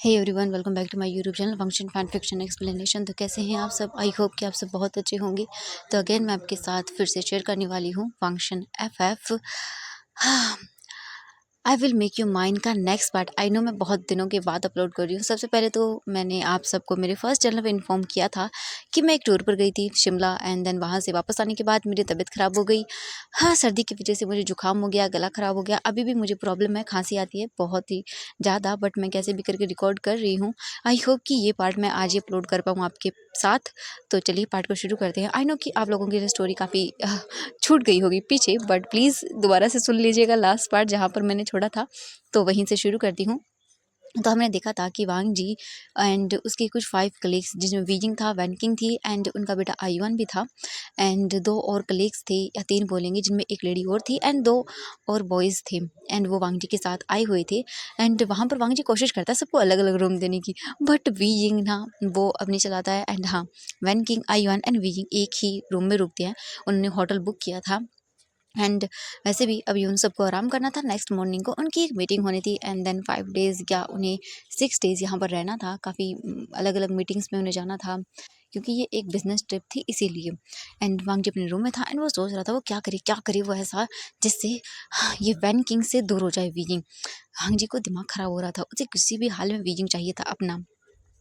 Hey everyone, welcome back to my YouTube channel function fan fiction explanation. तो कैसे हैं आप सब? आई होप कि आप सब बहुत अच्छे होंगे। तो अगेन मैं आपके साथ फिर से शेयर करने वाली हूँ function FF I will make you mine का नेक्स्ट पार्ट। आई नो मैं बहुत दिनों के बाद अपलोड कर रही हूँ। सबसे पहले तो मैंने आप सबको मेरे फर्स्ट चैनल पे इन्फॉर्म किया था कि मैं एक टूर पर गई थी शिमला, एंड देन वहाँ से वापस आने के बाद मेरी तबीयत ख़राब हो गई। हाँ, सर्दी की वजह से मुझे जुकाम हो गया, गला ख़राब हो गया। अभी भी मुझे प्रॉब्लम है, खांसी आती है बहुत ही ज़्यादा, बट मैं कैसे भी करके रिकॉर्ड कर रही हूँ। आई होप कि ये पार्ट मैं आज ही अपलोड कर पाऊँ आपके साथ। तो चलिए पार्ट को शुरू करते हैं। आई नो कि आप लोगों की स्टोरी काफ़ी छूट गई होगी पीछे, बट प्लीज़ दोबारा से सुन लीजिएगा लास्ट पार्ट जहाँ पर मैंने छोड़ा था। तो वहीं से शुरू करती हूँ। तो हमने देखा था कि वांग जी एंड उसके कुछ 5 कलीग्स, जिसमें वीजिंग था, वैनकिंग थी, एंड उनका बेटा आयुआन भी था, एंड 2 और कलीग्स थे या 3 बोलेंगे, जिनमें एक लेडी और थी एंड 2 और बॉयज़ थे, एंड वो वांग जी के साथ आए हुए थे। एंड वहाँ पर वांग जी कोशिश करता है सबको अलग अलग रूम देने की, बट वीजिंग ना वो अपनी चलाता है। एंड हाँ, वैनकिंग, आयुआन एंड वीजिंग एक ही रूम में रुकते हैं। उन्होंने होटल बुक किया था, एंड वैसे भी अभी उन सबको आराम करना था। नेक्स्ट मॉर्निंग को उनकी एक मीटिंग होनी थी, एंड देन 5 डेज़ या उन्हें 6 डेज़ यहाँ पर रहना था। काफ़ी अलग अलग मीटिंग्स में उन्हें जाना था, क्योंकि ये एक बिजनेस ट्रिप थी इसीलिए। एंड वांग जी अपने रूम में था, एंड वो सोच रहा था वो क्या करे वो ऐसा जिससे ये वैन किंग से दूर हो जाए वीजिंग। वांग जी को दिमाग खराब हो रहा था, उसे किसी भी हाल में वीजिंग चाहिए था अपना।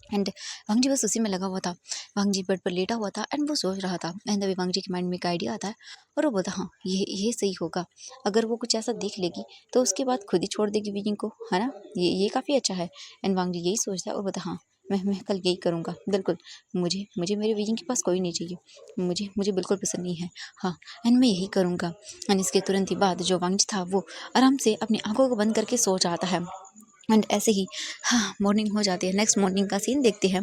एंड वांग जी बस उसी में लगा हुआ था। वांग जी बेड पर लेटा हुआ था, एंड वो सोच रहा था, एंड अभी वांग जी के माइंड में एक आइडिया आता है, और वो बोलता हाँ, ये सही होगा। अगर वो कुछ ऐसा देख लेगी तो उसके बाद खुद ही छोड़ देगी वीजिंग को, है ना? ये काफ़ी अच्छा है। एंड वांग जी यही सोचता है और बोलता हाँ, मैं कल यही करूँगा बिल्कुल। मुझे मुझे मेरे वीजिंग के पास कोई नहीं चाहिए, मुझे मुझे बिल्कुल पसंद नहीं है। हाँ, एंड मैं यही करूँगा। एंड इसके तुरंत ही बाद जो वांग जी था वो आराम से अपनी आंखों को बंद करके सो जाता है। एंड ऐसे ही हाँ, मॉर्निंग हो जाती है। नेक्स्ट मॉर्निंग का सीन देखते हैं।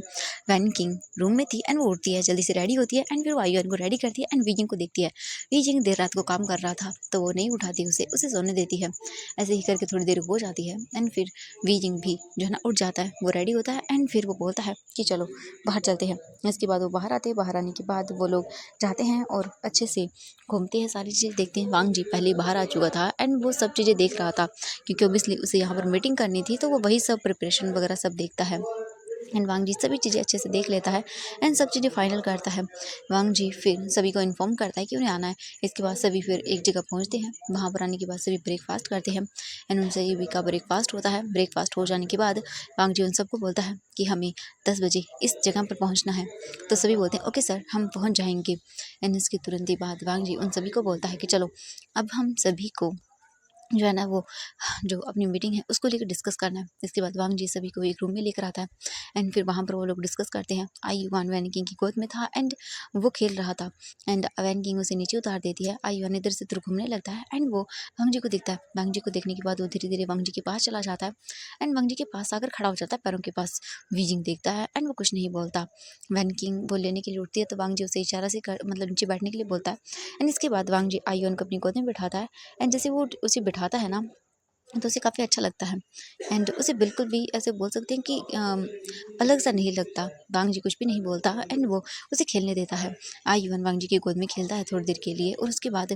वैन किंग रूम में थी, एंड वो उठती है, जल्दी से रेडी होती है, एंड फिर वो आयुआन को रेडी करती है, एंड वीजिंग को देखती है। वीजिंग देर रात को काम कर रहा था, तो वो नहीं उठाती उसे उसे सोने देती है। ऐसे ही करके थोड़ी देर हो जाती है, एंड फिर वीजिंग भी जो है ना उठ जाता है, वो रेडी होता है, एंड फिर वो बोलता है कि चलो बाहर चलते हैं। इसके बाद वो बाहर आते हैं। बाहर आने के बाद वो लोग जाते हैं और अच्छे से घूमते हैं, सारी चीज़ें देखते हैं। वांग जी पहले ही बाहर आ चुका था, एंड वो सब चीज़ें देख रहा था, क्योंकि ऑब्वियसली उसे यहाँ पर मीटिंग करनी थी, तो वो वही सब प्रिपरेशन वगैरह सब देखता है। एंड वांग जी सभी चीज़ें अच्छे से देख लेता है, एंड सब चीज़ें फाइनल करता है। वांग जी फिर सभी को इन्फॉर्म करता है कि उन्हें आना है। इसके बाद सभी फिर एक जगह पहुंचते हैं। वहाँ पर आने के बाद सभी ब्रेकफास्ट करते हैं, एंड उन सभी का ब्रेकफास्ट होता है। ब्रेकफास्ट हो जाने के बाद वांग जी उन सबको बोलता है कि हमें 10 बजे इस जगह पर पहुँचना है। तो सभी बोलते हैं ओके सर, हम पहुँच जाएंगे। एंड इसके तुरंत ही बाद वांग जी उन सभी को बोलता है कि चलो अब हम सभी को जो है ना वो जो अपनी मीटिंग है उसको लेकर डिस्कस करना है। इसके बाद वांग जी सभी को एक रूम में लेकर आता है, एंड फिर वहाँ पर वो लोग डिस्कस करते हैं। आयुआन वैन किंग की गोद में था, एंड वो खेल रहा था, एंड वैन किंग उसे नीचे उतार देती है। आयुआन इधर से उधर घूमने लगता है, एंड वो वांग जी को दिखता है। वांग जी को देखने के बाद वो धीरे धीरे वांग जी के पास चला जाता है, एंड वांग जी के पास आकर खड़ा हो जाता है पैरों के पास। वीजिंग देखता है, एंड वो कुछ नहीं बोलता। वैन किंग वो लेने के लिए उठती है, तो वांग जी उसे इशारा से मतलब नीचे बैठने के लिए बोलता है। एंड इसके बाद वांग जी आयुआन को अपनी गोद में बिठाता है, एंड जैसे वो उसे बिठाता है ना, तो उसे काफ़ी अच्छा लगता है। एंड उसे बिल्कुल भी ऐसे बोल सकते हैं कि अलग सा नहीं लगता। वांग जी कुछ भी नहीं बोलता, एंड वो उसे खेलने देता है। आयुआन वांग जी की गोद में खेलता है थोड़ी देर के लिए, और उसके बाद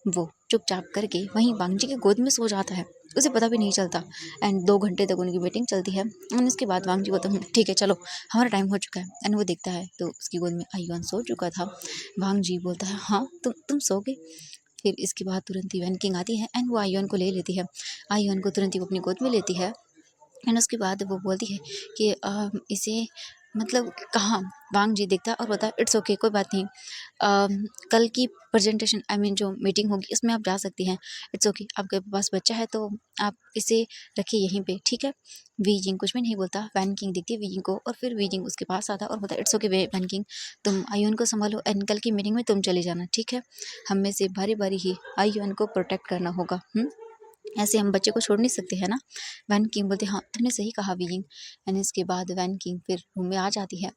वो चुपचाप करके वहीं वांग जी की गोद में सो जाता है। उसे पता भी नहीं चलता, एंड 2 घंटे तक उनकी मीटिंग चलती है। एंड उसके बाद वांग जी बोलता है ठीक है चलो, हमारा टाइम हो चुका है। एंड वो देखता है तो उसकी गोद में आयुआन सो चुका था। वांग जी बोलता है हाँ, तुम सो गए? फिर इसके बाद तुरंत ही वैन किंग आती है, एंड वो आयुआन को ले लेती है। आयुआन को तुरंत ही वो अपनी गोद में लेती है, एंड उसके बाद वो बोलती है कि इसे मतलब कहाँ? वांग जी देखता है और बोलता है इट्स ओके, कोई बात नहीं। कल की प्रेजेंटेशन आई मीन जो मीटिंग होगी उसमें आप जा सकती हैं। इट्स ओके, आपके पास बच्चा है तो आप इसे रखिए यहीं पे, ठीक है? वीजिंग कुछ भी नहीं बोलता। वैन किंग देखती है वीजिंग को, और फिर वीजिंग उसके पास आता है और बोलता है इट्स ओके वैन किंग, तुम आयुन को संभालो, एंड कल की मीटिंग में तुम चले जाना, ठीक है? हम में से बारी बारी ही आयुन को प्रोटेक्ट करना होगा। ऐसे हम बच्चे को छोड़ नहीं सकते हैं ना। वैन किंग बोलते हाँ, तुमने सही कहा वीइंग। एंड इसके बाद वैन किंग फिर रूम में आ जाती है,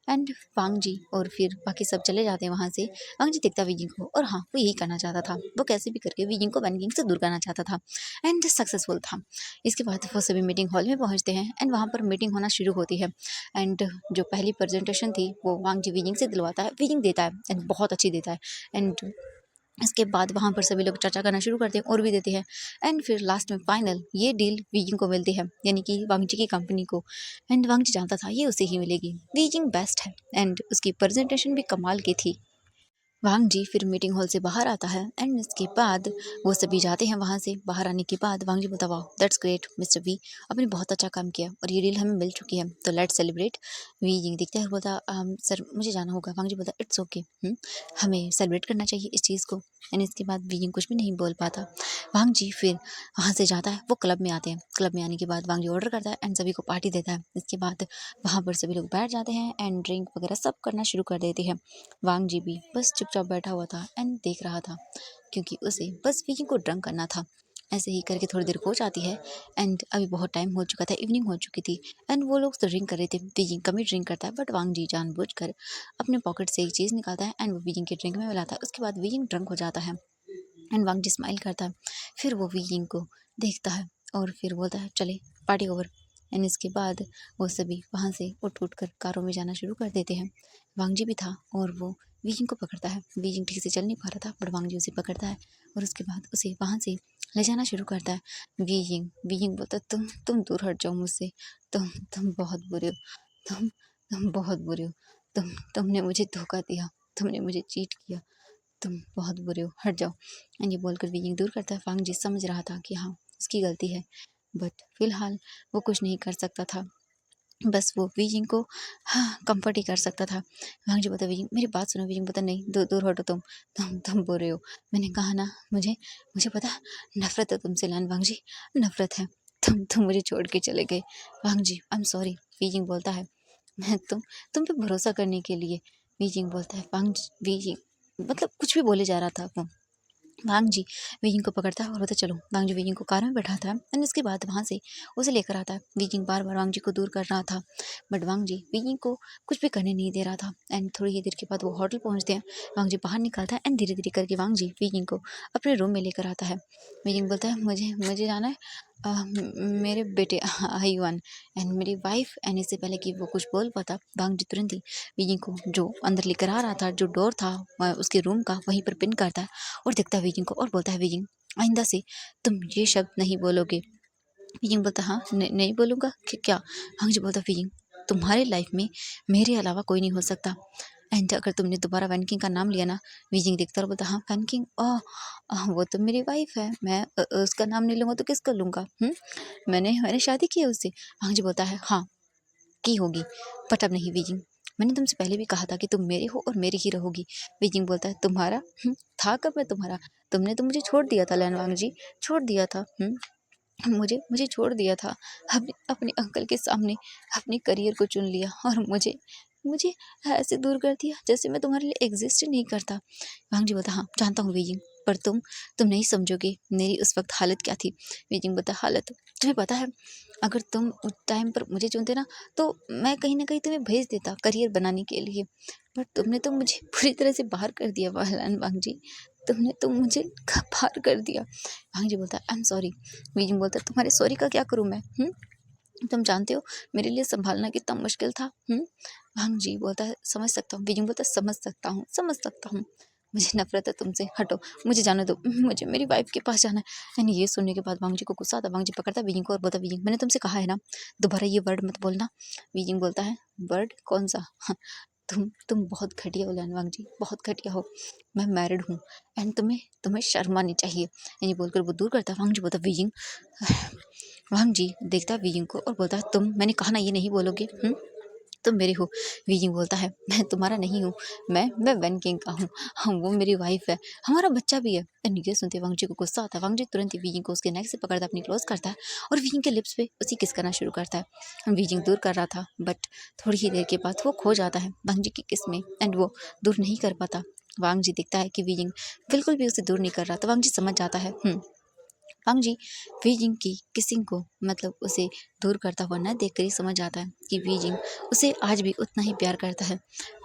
एंड वांग जी और फिर बाकी सब चले जाते हैं वहाँ से। वांग जी दिखता वीजिंग को, और हाँ, वो यही करना चाहता था। वो कैसे भी करके वीजिंग को वैन किंग से दूर करना चाहता था, एंड सक्सेसफुल था। इसके बाद वो सभी मीटिंग हॉल में पहुँचते हैं, एंड वहाँ पर मीटिंग होना शुरू होती है। एंड जो पहली प्रेजेंटेशन थी वो वांग जी वीजिंग से दिलवाता है। वीजिंग देता है, एंड बहुत अच्छी देता है। एंड इसके बाद वहाँ पर सभी लोग चर्चा करना शुरू करते हैं और भी देते हैं। एंड फिर लास्ट में फाइनल ये डील वीजिंग को मिलती है, यानी कि वांगजी की कंपनी को। एंड वांगजी जानता था ये उसे ही मिलेगी, वीजिंग बेस्ट है एंड उसकी प्रेजेंटेशन भी कमाल की थी। वांग जी फिर मीटिंग हॉल से बाहर आता है एंड इसके बाद वो सभी जाते हैं वहाँ से। बाहर आने के बाद वांग जी बोलता, वाह दैट्स ग्रेट मिस्टर वी, आपने बहुत अच्छा काम किया और ये डील हमें मिल चुकी है, तो लेट्स सेलिब्रेट। वी यिंग देखता है और बोलता, सर मुझे जाना होगा। वांग जी बोलता, इट्स ओके, हमें सेलिब्रेट करना चाहिए इस चीज़ को। एंड इसके बाद वी यिंग कुछ भी नहीं बोल पाता। वांग जी फिर वहाँ से जाता है, वो क्लब में आते हैं। क्लब में आने के बाद वांग जी ऑर्डर करता है एंड सभी को पार्टी देता है। इसके बाद वहाँ पर सभी लोग बैठ जाते हैं एंड ड्रिंक वगैरह सब करना शुरू कर देते हैं। वांग जी भी बस चुपचाप बैठा हुआ था एंड देख रहा था, क्योंकि उसे बस वीकिंग को ड्रंक करना था। ऐसे ही करके थोड़ी देर हो जाती है एंड अभी बहुत टाइम हो चुका था, इवनिंग हो चुकी थी एंड वो लोग तो ड्रिंक कर रहे थे। वीकिंग कम ही ड्रिंक करता है बट वांग जी जानबूझकर अपने पॉकेट से एक चीज़ निकालता है एंड वो वीकिंग के ड्रिंक में मिलाता है। उसके बाद वीकिंग ड्रंक हो जाता है एंड वांग जी स्माइल करता है। फिर वो वीकिंग को देखता है और फिर बोलता है, चले पार्टी ओवर। एंड इसके बाद वो सभी वहाँ से उठ उठ कर कारों में जाना शुरू कर देते हैं। वांग जी भी था और वो वीजिंग को पकड़ता है। वीजिंग ठीक से चल नहीं पा रहा था बट वांग जी उसे पकड़ता है और उसके बाद उसे वहाँ से ले जाना शुरू करता है। वीजिंग वीजिंग बोलता, तुम दूर हट जाओ मुझसे, तुम बहुत बुरे हो, तुम बहुत बुरे हो, तुमने मुझे धोखा दिया, तुमने मुझे चीट किया, तुम बहुत बुरे हो, हट जाओ। एंड ये बोलकर वीजिंग दूर करता है। वांग जी समझ रहा था कि हाँ उसकी गलती है बट फिलहाल वो कुछ नहीं कर सकता था, बस वो वीजिंग को हाँ कंफर्ट ही कर सकता था। वांग जी बोलता, वीजिंग मेरी बात सुनो। वीजिंग बोलता, नहीं दूर हटो, तुम बोल रहे हो, मैंने कहा ना, मुझे मुझे पता नफरत है तुमसे लैन वांग जी, नफरत है। तुम मुझे छोड़ के चले गए वांग जी, आई एम सॉरी। वीजिंग बोलता है, मैं तुम पे भरोसा करने के लिए। वीजिंग बोलता है, वीजिंग मतलब कुछ भी बोले जा रहा था वो। वांग जी वीजिंग को पकड़ता है और बोलता, चलो। वांग जी वीजिंग को कार में बैठाता है एंड इसके बाद वहाँ से उसे लेकर आता है। वीजिंग बार बार वांग जी को दूर कर रहा था बट वांग जी वीजिंग को कुछ भी करने नहीं दे रहा था। एंड थोड़ी ही देर के बाद वो होटल पहुँचते हैं। वांग जी बाहर निकलता है एंड धीरे धीरे करके वांग जी वीजिंग को अपने रूम में लेकर आता है। वीजिंग बोलता है, मुझे मुझे जाना है मेरे बेटे आयुआन एंड मेरी वाइफ। एंड इससे पहले कि वो कुछ बोल पाता, वांग जी तुरंत ही वीजिंग को जो अंदर लेकर आ रहा था, जो डोर था उसके रूम का, वहीं पर पिन करता है और देखता है वीजिंग को और बोलता है, वीजिंग आइंदा से तुम ये शब्द नहीं बोलोगे। वीजिंग बोलता, हाँ नहीं बोलूँगा क्या। वांग जी बोलता, वीजिंग तुम्हारी लाइफ में मेरे अलावा कोई नहीं हो सकता एंड अगर तुमने दोबारा वैन किंग का नाम लिया ना। वीजिंग देखता और बोलता, हाँ वैन किंग, वो तो मेरी वाइफ है, मैं उसका नाम नहीं लूँगा तो किसका लूँगा। मैंने मैंने शादी की है उससे। वांग जी बोलता है, हाँ की होगी बट अब नहीं वीजिंग, मैंने तुमसे पहले भी कहा था कि तुम मेरे हो और मेरी ही रहोगी। वीजिंग बोलता है, तुम्हारा था कब मैं तुम्हारा, तुमने तो मुझे छोड़ दिया था लैन वांग जी, छोड़ दिया था। मुझे मुझे छोड़ दिया था, अपने अपने अंकल के सामने अपने करियर को चुन लिया और मुझे मुझे ऐसे दूर कर दिया जैसे मैं तुम्हारे लिए एग्जिस्ट ही नहीं करता। वांग जी बोलता, हाँ जानता हूँ वीजिंग, पर तुम नहीं समझोगे मेरी उस वक्त हालत क्या थी। वीजिंग बोलता, हालत तुम्हें पता है, अगर तुम उस टाइम पर मुझे चुनते ना तो मैं कहीं ना कहीं तुम्हें भेज देता करियर बनाने के लिए, बट तुमने तो मुझे पूरी तरह से बाहर कर दिया वांग जी, तुमने तो मुझे बाहर कर दिया। वांग जी बोलता, आई एम सॉरी। वीजिंग बोलता, तुम्हारे सॉरी का क्या करूँ मैं, तुम जानते हो मेरे लिए संभालना कितना मुश्किल था। वांग जी बोलता है, समझ सकता हूँ। वीजिंग बोलता, समझ सकता हूँ, मुझे नफरत है तुमसे, हटो, मुझे जाने दो, मुझे मेरी वाइफ के पास जाना है। यानी ये सुनने के बाद वांग जी को गुस्सा आता। वांग जी पकड़ता वीजिंग को और बोलता, वीजिंग मैंने तुमसे कहा है ना दोबारा ये वर्ड मत बोलना। वीजिंग बोलता है, वर्ड कौन सा। तुम बहुत घटिया हो लैन वांग जी, बहुत घटिया हो, मैं मैरिड हूँ एंड तुम्हें तुम्हें शर्म आनी चाहिए। यानी बोलकर वो दूर करता है। वांग जी बोलता, वीजिंग। वांग जी देखता है वीजिंग को और बोलता है, मैंने कहा ना ये नहीं बोलोगे, तुम मेरे हो। वीजिंग बोलता है, मैं तुम्हारा नहीं हूँ, मैं वैन किंग का हूँ, हम वो मेरी वाइफ है, हमारा बच्चा भी है। एंड ये सुनते वांग जी को गुस्सा आता है। वांग जी तुरंत ही वीजिंग को उसके नेक से पकड़ता है, अपनी क्लोज करता है और वीजिंग के लिप्स पे उसी किस करना शुरू करता है। वीजिंग दूर कर रहा था बट थोड़ी ही देर के बाद वो खो जाता है वांग जी की किस में एंड वो दूर नहीं कर पाता। वांग जी देखता है कि वीजिंग बिल्कुल भी उसे दूर नहीं कर रहा, तो वांग जी समझ जाता है। वांग जी वीजिंग की किसिंग को मतलब उसे दूर करता हुआ न देखकर ही समझ आता है कि वीजिंग उसे आज भी उतना ही प्यार करता है।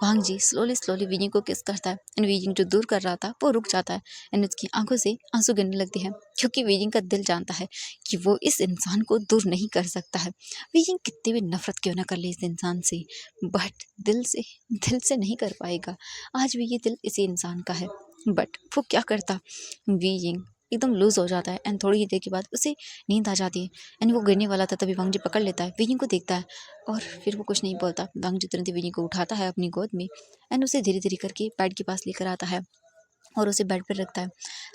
वांग जी स्लोली स्लोली वीजिंग को किस करता है एंड वीजिंग जो दूर कर रहा था वो रुक जाता है एंड उसकी आंखों से आंसू गिरने लगते हैं, क्योंकि वीजिंग का दिल जानता है कि वो इस इंसान को दूर नहीं कर सकता है। वीजिंग कितनी भी नफरत क्यों ना कर ले इस इंसान से बट दिल से नहीं कर पाएगा। आज भी ये दिल इसी इंसान का है। बट वो क्या करता, वीइंग एकदम लूज हो जाता है एंड थोड़ी ही देर के बाद उसे नींद आ जाती है एंड वो गिरने वाला था, तभी वांग जी पकड़ लेता है, वीइंग को देखता है और फिर वो कुछ नहीं बोलता। वांग जी तुरंत वीइंग को उठाता है अपनी गोद में एंड उसे धीरे धीरे करके बेड के पास लेकर आता है और उसे बेड पर रखता है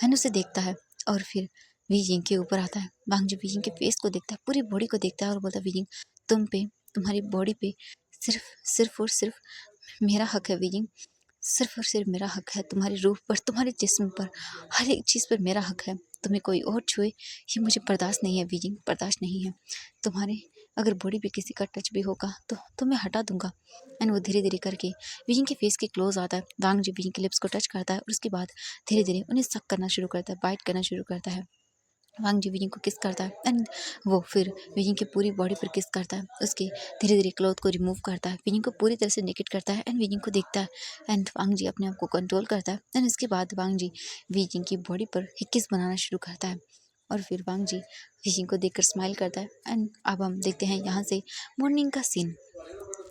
एंड उसे देखता है और फिर वीजिंग के ऊपर आता है। वांग जी वीजिंग के फेस को देखता है, पूरी बॉडी को देखता है और बोलता है, वीजिंग तुम पे, तुम्हारी बॉडी पे सिर्फ सिर्फ और सिर्फ मेरा हक है वीजिंग, सिर्फ और सिर्फ मेरा हक है, तुम्हारी रूह पर, तुम्हारे जिस्म पर, हर एक चीज़ पर मेरा हक है। तुम्हें कोई और छुए ये मुझे बर्दाश्त नहीं है वीजिंग, बर्दाश्त नहीं है। तुम्हारे अगर बॉडी पे किसी का टच भी होगा तो मैं हटा दूंगा। एंड वो धीरे धीरे करके वीजिंग के फेस के क्लोज आता है। वांग जी वीजिंग के लिप्स को टच करता है और उसके बाद धीरे धीरे उन्हें सक करना शुरू करता है, बाइट करना शुरू करता है। वांग जी वीजिंग को किस करता है एंड वो फिर वीजिंग की पूरी बॉडी पर किस करता है, उसके धीरे धीरे क्लॉथ को रिमूव करता है, वीजिंग को पूरी तरह से नेकेड करता है एंड वीजिंग को देखता है एंड वांग जी अपने आप को कंट्रोल करता है एंड इसके बाद वांग जी वीजिंग की बॉडी पर ही किस बनाना शुरू करता है और फिर वांग जी वीजिंग को देखकर स्माइल करता है। एंड अब हम देखते हैं यहाँ से मॉर्निंग का सीन।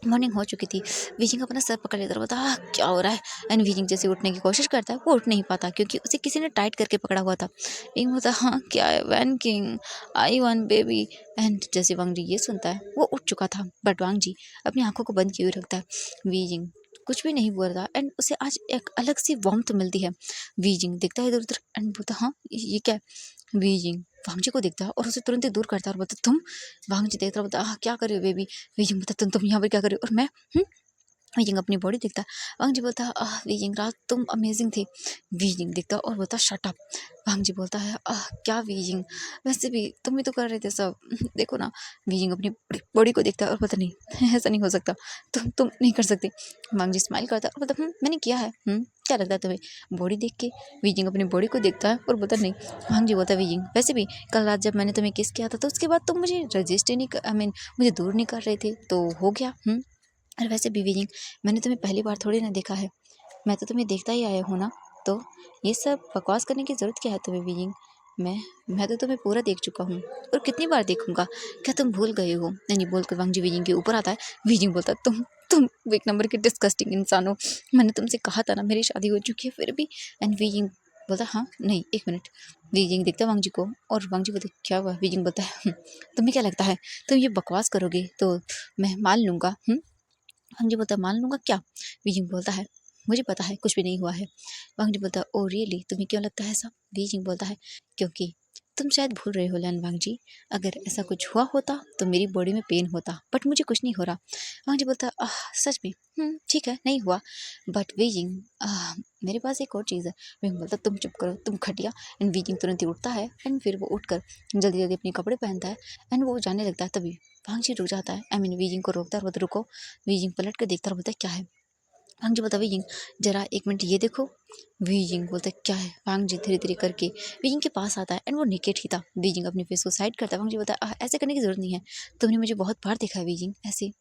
मॉर्निंग हो चुकी थी। वीजिंग अपना सर पकड़ लेता और बोलता, क्या हो रहा है? एंड वीजिंग जैसे उठने की कोशिश करता है, वो उठ नहीं पाता क्योंकि उसे किसी ने टाइट करके पकड़ा हुआ था। विंग बोलता, हाँ क्या है वैन किंग, आई वन बेबी। एंड जैसे वांग जी ये सुनता है, वो उठ चुका था बट वांग जी अपनी आंखों को बंद किए हुए रखता है। वीजिंग कुछ भी नहीं बोल रहा एंड उसे आज एक अलग सी वार्मथ मिलती है। वीजिंग देखता है इधर उधर एंड बोलता, हाँ ये क्या है? वीजिंग वांग जी को देखता है और उसे तुरंत ही दूर करता है और बोलता, तुम? वांग जी देखता है, बोलता, क्या कर रहे हो बेबी? वीजिंग बोलता, तुम यहाँ पर क्या कर रहे हो और मैं? वीजिंग अपनी बॉडी देखता है। वांग जी बोलता है, वीजिंग रात तुम अमेजिंग थी। वीजिंग देखता है और बोलता, शट अप। वांग जी बोलता है, क्या वीजिंग, वैसे भी तुम ही तो कर रहे थे सब। देखो ना। वीजिंग अपनी बॉडी को देखता है और बोलता, नहीं ऐसा नहीं हो सकता, तुम नहीं कर सकते। वांग जी स्माइल करता है और बोलता, मैंने किया है। क्या लगता है तुम्हें बॉडी देख के? वीजिंग अपनी बॉडी को देखता है और बोलता, नहीं। वांग जी बोलता है, वीजिंग वैसे भी कल रात जब मैंने तुम्हें किस किया था तो उसके बाद तुम मुझे रजिस्ट ही नहीं, आई मीन मुझे दूर नहीं कर रहे थे तो हो गया। और वैसे भी वीजिंग मैंने तुम्हें पहली बार थोड़ी ना देखा है, मैं तो तुम्हें देखता ही आया हूँ ना, तो ये सब बकवास करने की ज़रूरत क्या है तुम्हें वीजिंग? मैं तो तुम्हें पूरा देख चुका हूँ और कितनी बार देखूंगा, क्या तुम भूल गए हो? नहीं बोलकर वांग जी वीजिंग के ऊपर आता है। वीजिंग बोलता है, तुम एक नंबर के डिस्कस्टिंग इंसान हो, मैंने तुमसे कहा था ना मेरी शादी हो चुकी है फिर भी। एंड वीजिंग बोलता, हाँ नहीं एक मिनट। वीजिंग देखता है वांग जी को और वांग जी बोलते, क्या हुआ? वीजिंग बोलता है, तुम्हें क्या लगता है तुम ये बकवास करोगे तो मैं मान लूंगा? वांग जी बोलता है, मान लूंगा क्या? वीजिंग बोलता है, मुझे पता है कुछ भी नहीं हुआ है। वांग जी बोलता है, ओ रियली, तुम्हें क्यों लगता है ऐसा? वीजिंग बोलता है, क्योंकि तुम शायद भूल रहे हो लैन वांग जी, अगर ऐसा कुछ हुआ होता तो मेरी बॉडी में पेन होता बट मुझे कुछ नहीं हो रहा। वांग जी बोलता है, सच में? ठीक है नहीं हुआ बट वीजिंग मेरे पास एक और चीज़ है। वीजिंग बोलता है, तुम चुप करो तुम खटिया। एंड वीजिंग तुरंत ही उठता है एंड फिर वो उठकर जल्दी जल्दी अपने कपड़े पहनता है एंड वो जाने लगता है। तभी वांग जी रुक जाता है, आई मीन वीजिंग को रोकता है और बोलता, रुको। वीजिंग पलट कर देखता है और बोलता है, क्या है? वांग जी बोलता, वीजिंग जरा एक मिनट ये देखो। वीजिंग बोलता है, क्या है? वांग जी धीरे धीरे करके वीजिंग के पास आता है एंड वो नेकेड ही था। वीजिंग अपने फेस को साइड करता है। वांग जी बोलता है, ऐसे करने की जरूरत नहीं है, तुमने मुझे बहुत बार देखा है वीजिंग ऐसे।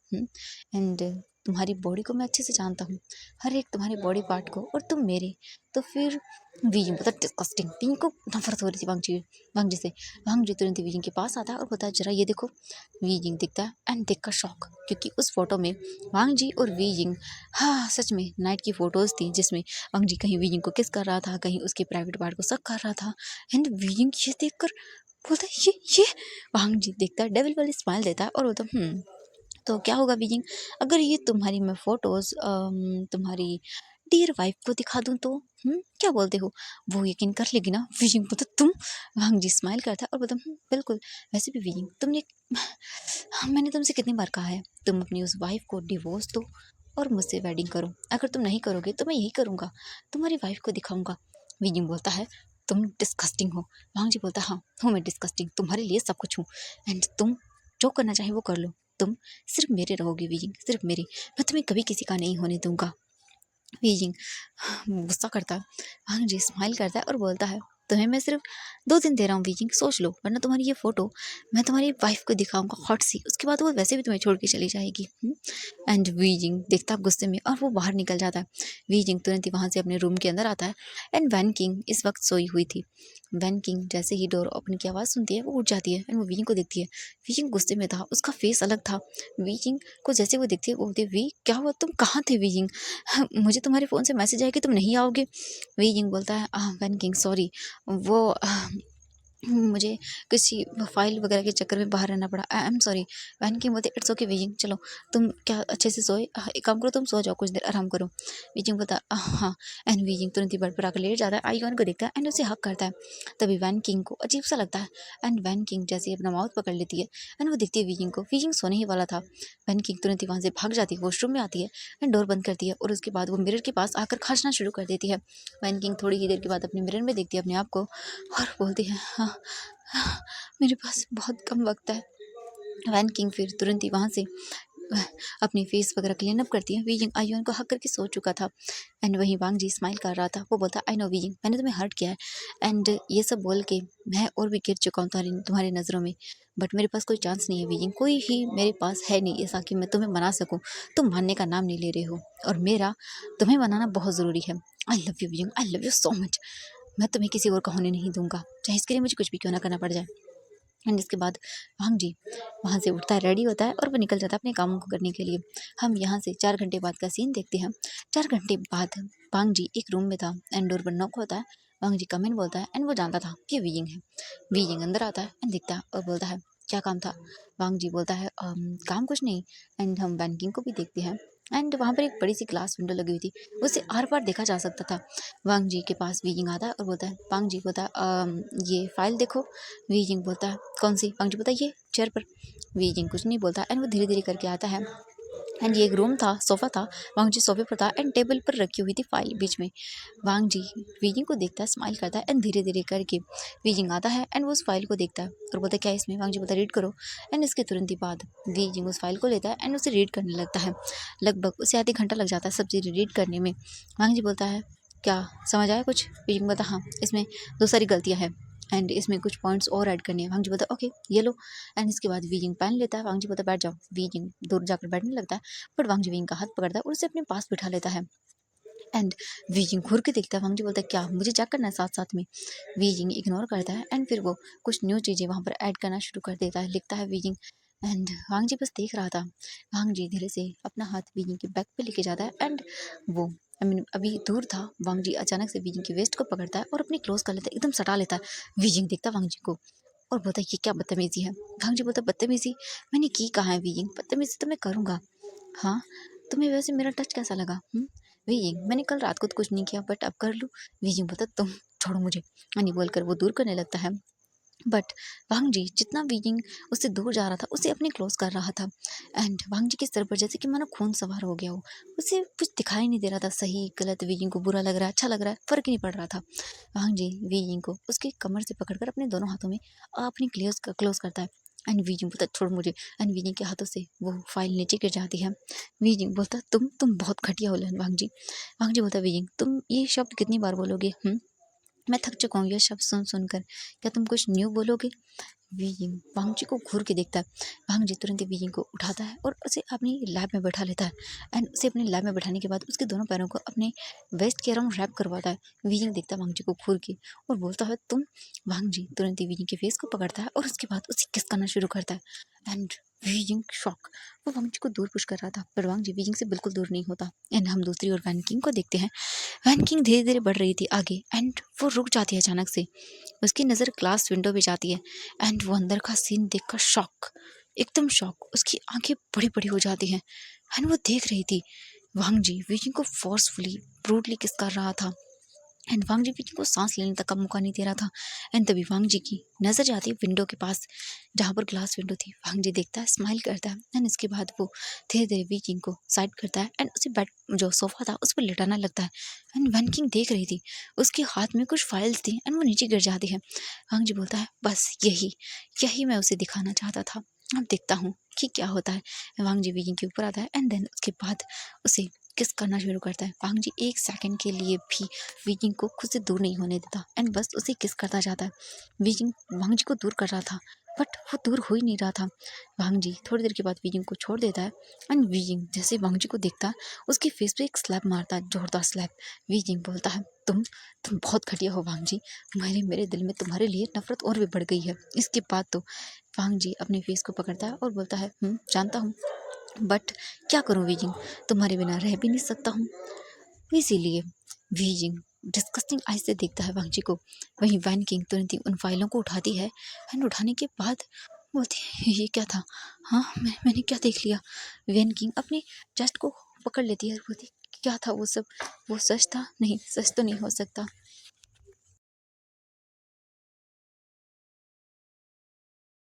एंड तुम्हारी बॉडी को मैं अच्छे से जानता हूँ, हर एक तुम्हारे बॉडी पार्ट को, और तुम मेरे। तो फिर वीजिंग बोलता, डिस्कस्टिंग। वीजिंग को नफरत हो रही थी वांग जी से। वांग जी तुरंत ही वीजिंग के पास आता है और बोलता है, जरा ये देखो। वीजिंग दिखता है एंड देखकर शॉक, क्योंकि उस फोटो में वांग जी और वीजिंग, हाँ सच में नाइट की फोटोज थी जिसमें वांग जी कहीं वीजिंग को किस कर रहा था, कहीं उसके प्राइवेट पार्ट को सक कर रहा था। एंड वीजिंग ये देखकर बोलता है, ये वांग जी देखता है, डेविल वाली स्माइल देता है और बोलता, तो क्या होगा वीजिंग, अगर ये तुम्हारी मैं फोटोज तुम्हारी डियर वाइफ को दिखा दूं तो? क्या बोलते हो, वो यकीन कर लेगी ना? वीजिंग बोलता, तुम? वांग जी स्माइल करता है और बोलता, बिल्कुल। वैसे भी वीजिंग तुमने मैंने तुमसे कितनी बार कहा है, तुम अपनी उस वाइफ को डिवोर्स दो और मुझसे वेडिंग करो। अगर तुम नहीं करोगे तो मैं यही करूँगा, तुम्हारी वाइफ को दिखाऊंगा। वीजिंग बोलता है, तुम डिस्कस्टिंग हो। वांग जी बोलता है, हाँ हूँ मैं डिस्कस्टिंग, तुम्हारे लिए सब कुछ हूँ एंड तुम जो करना चाहे वो कर लो, तुम सिर्फ मेरे रहोगे वीजिंग, सिर्फ मेरे, मैं तुम्हें कभी किसी का नहीं होने दूंगा। वीजिंग गुस्सा करता है। वांग जी स्माइल करता है और बोलता है, तुम्हें मैं सिर्फ 2 दिन दे रहा हूँ वीजिंग, सोच लो, वरना तुम्हारी ये फोटो मैं तुम्हारी वाइफ को दिखाऊंगा हॉट सी, उसके बाद वो वैसे भी तुम्हें छोड़ के चली जाएगी। एंड वीजिंग देखता है गुस्से में और वो बाहर निकल जाता है। वीजिंग तुरंत ही वहाँ से अपने रूम के अंदर आता है। एंड वैन किंग इस वक्त सोई हुई थी। वैन किंग जैसे ही डोर ओपन की आवाज़ सुनती है वो उठ जाती है एंड वो वीजिंग को देखती है। वीजिंग गुस्से में था, उसका फेस अलग था। वीजिंग को जैसे वो देखती है वो बोलती है, वी क्या हुआ, तुम कहाँ थे वीजिंग? मुझे तुम्हारे फ़ोन से मैसेज आया कि तुम नहीं आओगे। वीजिंग बोलता है, वैन किंग सॉरी, वो मुझे किसी फाइल वगैरह के चक्कर में बाहर रहना पड़ा, आई एम सॉरी। वैन किंग बोलते इट्स ओके वीजिंग, चलो तुम क्या अच्छे से सोए, एक काम करो तुम सो जाओ, कुछ देर आराम करो। वीजिंग बोलता हाँ। एंड वीजिंग तुरंत ही बेड पर आकर लेट जाता है, आईवन को देखता है एंड उसे हक करता है। तभी वैन किंग को अजीब सा लगता है एंड वैन किंग जैसे ही अपना माउथ पकड़ लेती है एंड वो देखती है वीजिंग को। वीजिंग सोने ही वाला था। वैन किंग तुरंत ही वहाँ से भाग जाती है, वॉशरूम में आती है एंड डोर बंद करती है और उसके बाद वो मिरर के पास आकर खांसना शुरू कर देती है। वैन किंग थोड़ी ही देर के बाद अपने मिरर में देखती है अपने आप को और बोलती है, हाँ मेरे पास बहुत कम वक्त है। वैन किंग फिर तुरंत ही वहाँ से अपनी फेस वगैरह क्लीन अप करती है। वीजिंग आयुन को हक करके सो चुका था एंड वहीं वांग जी स्माइल कर रहा था। वो बोलता आई नो वीजिंग, मैंने तुम्हें हर्ट किया है एंड ये सब बोल के मैं और भी गिर चुका हूँ तुम्हारी नज़रों में, बट मेरे पास कोई चांस नहीं है वीजिंग, कोई ही मेरे पास है नहीं ऐसा कि मैं तुम्हें मना सकूँ। तुम मानने का नाम नहीं ले रहे हो और मेरा तुम्हें मनाना बहुत ज़रूरी है। I love you wheezing, I love you so much. मैं तुम्हें किसी और का होने नहीं दूंगा, चाहे इसके लिए मुझे कुछ भी क्यों ना करना पड़ जाए। एंड इसके बाद वांग जी वहाँ से उठता है, रेडी होता है और वो निकल जाता है अपने कामों को करने के लिए। हम यहाँ से 4 घंटे बाद का सीन देखते हैं। 4 घंटे बाद वांग जी एक रूम में था एंड डोर पर नॉक होता है। वांग जी कम इन बोलता है एंड वो जानता था कि वीजिंग है। वीजिंग अंदर आता है एंड दिखता है और बोलता है क्या काम था? वांग जी बोलता है, काम कुछ नहीं। एंड हम वैन किंग को भी देखते हैं एंड वहाँ पर एक बड़ी सी ग्लास विंडो लगी हुई थी, उसे आर पार देखा जा सकता था। वांग जी के पास वीजिंग आता है और बोलता है, वांग जी बोलता है, ये फाइल देखो। वीजिंग बोलता है कौन सी? वांग जी बोलता है ये चेयर पर। वीजिंग कुछ नहीं बोलता एंड वो धीरे धीरे करके आता है एंड ये एक रूम था, सोफा था। वांग जी सोफे पर था एंड टेबल पर रखी हुई थी फाइल बीच में। वांग जी वीजिंग को देखता है, स्माइल करता है एंड धीरे धीरे करके वीजिंग आता है एंड वो उस फाइल को देखता है और बोलता है क्या है इसमें? वांग जी बोलता है रीड करो। एंड इसके तुरंत ही बाद वीजिंग उस फाइल को लेता है एंड उसे रीड करने लगता है। लगभग उसे आधे घंटा लग जाता है सब चीज़ रीड करने में। वांग जी बोलता है क्या समझ आया कुछ? वीजिंग बोलता है हाँ, इसमें 2 सारी गलतियाँ हैं एंड इसमें कुछ पॉइंट्स और ऐड करने हैं। वांग जी बोलता है ओके ये लो। एंड इसके बाद वीजिंग पेन लेता है। वांग जी बोलता है बैठ जाओ। वीजिंग दूर जाकर बैठने लगता है बट वांग जी वीजिंग का हाथ पकड़ता है और उसे अपने पास बिठा लेता है। एंड वीजिंग घूर के देखता है। वांग जी बोलता है क्या मुझे चेक करना है साथ साथ में? वीजिंग इग्नोर करता है एंड फिर वो कुछ न्यू चीज़ें वहाँ पर ऐड करना शुरू कर देता है, लिखता है वीजिंग। एंड वांग जी बस देख रहा था। वांग जी धीरे से अपना हाथ वीजिंग के बैक पे लेके जाता है एंड वो आई मीन अभी दूर था। वांग जी अचानक से वीजिंग की वेस्ट को पकड़ता है और अपनी क्लोज कर लेता है, एकदम सटा लेता है। वीजिंग देखता है वांग जी को और बोलता है ये क्या बदतमीजी है? वांग जी बोलता है बदतमीजी मैंने की कहाँ है वीजिंग, बदतमीजी तो मैं करूँगा। हाँ, तुम्हें वैसे मेरा टच कैसा लगा? वीजिंग मैंने कल रात को तो कुछ नहीं किया बट अब कर लूँ? वीजिंग बोलता तुम छोड़ो मुझे, यानी बोलकर वो दूर करने लगता है। बट वांग जी जितना वीजिंग उससे दूर जा रहा था उसे अपने क्लोज कर रहा था एंड वांग जी के सर पर जैसे कि मानो खून सवार हो गया हो। उसे कुछ दिखाई नहीं दे रहा था, सही गलत, वीजिंग को बुरा लग रहा है अच्छा लग रहा है फर्क ही नहीं पड़ रहा था। वांग जी वीजिंग को उसके कमर से पकड़कर अपने दोनों हाथों में अपनी क्लोज करता है एंड वीजिंग बोलता छोड़ मुझे। एंड वीजिंग के हाथों से वो फाइल नीचे गिर जाती है। वीजिंग बोलता तुम बहुत घटिया हो वांग जी। वांग जी बोलता वीजिंग तुम ये शब्द कितनी बार बोलोगे? मैं थक चुका हूँ ये शब्द सुन सुनकर, क्या तुम कुछ न्यू बोलोगे? वीजिंग वांग जी को घूर के देखता है। वांग जी तुरंत ही वीजिंग को उठाता है और उसे अपनी लैब में बैठा लेता है एंड उसे अपनी लैब में बैठाने के बाद उसके दोनों पैरों को अपने वेस्ट के अराउंड रैप करवाता है। वीजिंग देखता है वांग जी को घूर के और बोलता है तुम। वांग जी तुरंत ही वीजिंग के फेस को पकड़ता है और उसके बाद उसे किस करना शुरू करता है एंड वीजिंग शॉक। वो वांग जी को दूर पुश कर रहा था पर वांग जी वीजिंग से बिल्कुल दूर नहीं होता। एंड हम दूसरी ओर वैन किंग को देखते हैं। वैन किंग धीरे धीरे बढ़ रही थी आगे एंड वो रुक जाती है अचानक से। उसकी नज़र ग्लास विंडो पे जाती है एंड वो अंदर का सीन देखकर शॉक, एकदम शॉक, उसकी आंखें बड़ी बड़ी हो जाती हैं एंड वो देख रही थी वांग जी वीजिंग को फोर्सफुली ब्रूटली किस कर रहा था एंड वांग जी वीजिंग को सांस लेने तक का मौका नहीं दे रहा था। एंड तभी वांग जी की नज़र जाती है विंडो के पास जहाँ पर ग्लास विंडो थी। वांग जी देखता है, स्माइल करता है एंड इसके बाद वो धीरे धीरे वीजिंग को साइड करता है एंड उसे बेड जो सोफा था उस पर लिटाना लगता है। एंड वैन किंग देख रही थी, उसके हाथ में कुछ फाइल्स थी एंड वो नीचे गिर जाती है। वांग जी बोलता है बस यही यही मैं उसे दिखाना चाहता था, अब देखता हूँ कि क्या होता है। वांग जी वीजिंग के ऊपर आता है एंड देन उसके बाद उसे किस करना शुरू करता है। वांग जी एक सेकंड के लिए भी वीजिंग को खुद से दूर नहीं होने देता एंड बस उसे किस करता जाता है। वीजिंग वांग जी को दूर कर रहा था बट वो दूर हो ही नहीं रहा था। वांग जी थोड़ी देर के बाद वीजिंग को छोड़ देता है एंड वीजिंग जैसे वांग जी को देखता है उसके फेस पे एक स्लैप मारता है, जोरदार स्लैप। वीजिंग बोलता है तुम बहुत घटिया हो वांग जी, मेरे दिल में तुम्हारे लिए नफरत और भी बढ़ गई है। इसके बाद तो वांग जी अपने फेस को पकड़ता है और बोलता है जानता हूँ बट क्या करूँ वीजिंग, तुम्हारे बिना रह भी नहीं सकता हूँ। इसीलिए वीजिंग डिस्गस्टिंग आइज से देखता है वांग जी को। वहीं वैन किंग तुरंत ही उन फाइलों को उठाती है एंड उठाने के बाद बोलती है ये क्या था। हाँ मैंने क्या देख लिया। वैन किंग अपनी चेस्ट को पकड़ लेती है और बोलती क्या था वो सब, वो सच था, नहीं सच तो नहीं हो सकता।